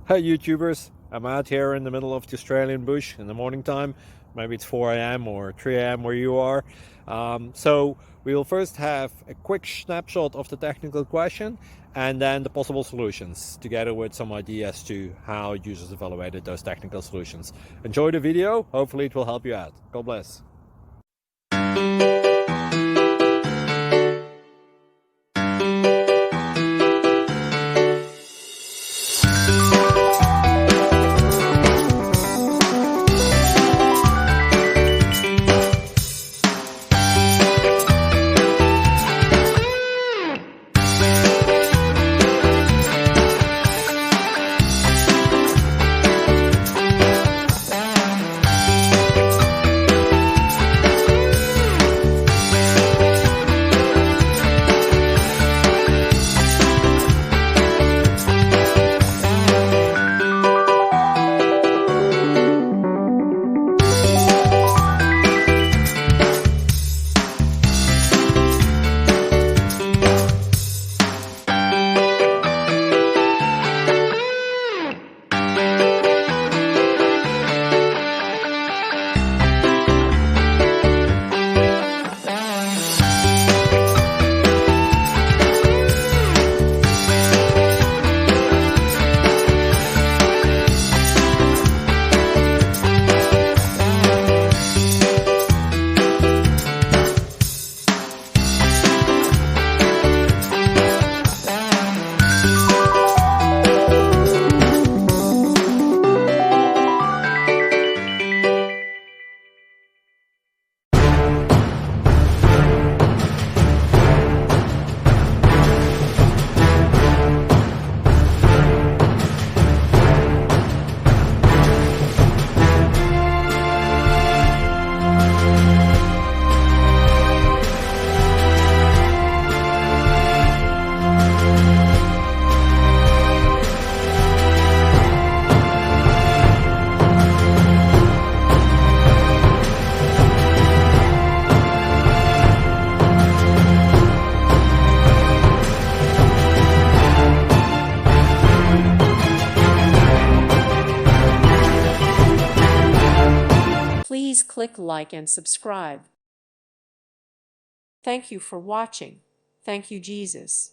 Hey YouTubers, I'm out here in the middle of the Australian bush in the morning time. Maybe it's 4 a.m. or 3 a.m. where you are. So we will first have a quick snapshot of the technical question and then the possible solutions, together with some ideas to how users evaluated those technical solutions. Enjoy the video, hopefully it will help you out. God bless. Please click like and subscribe. Thank you for watching. Thank you, Jesus.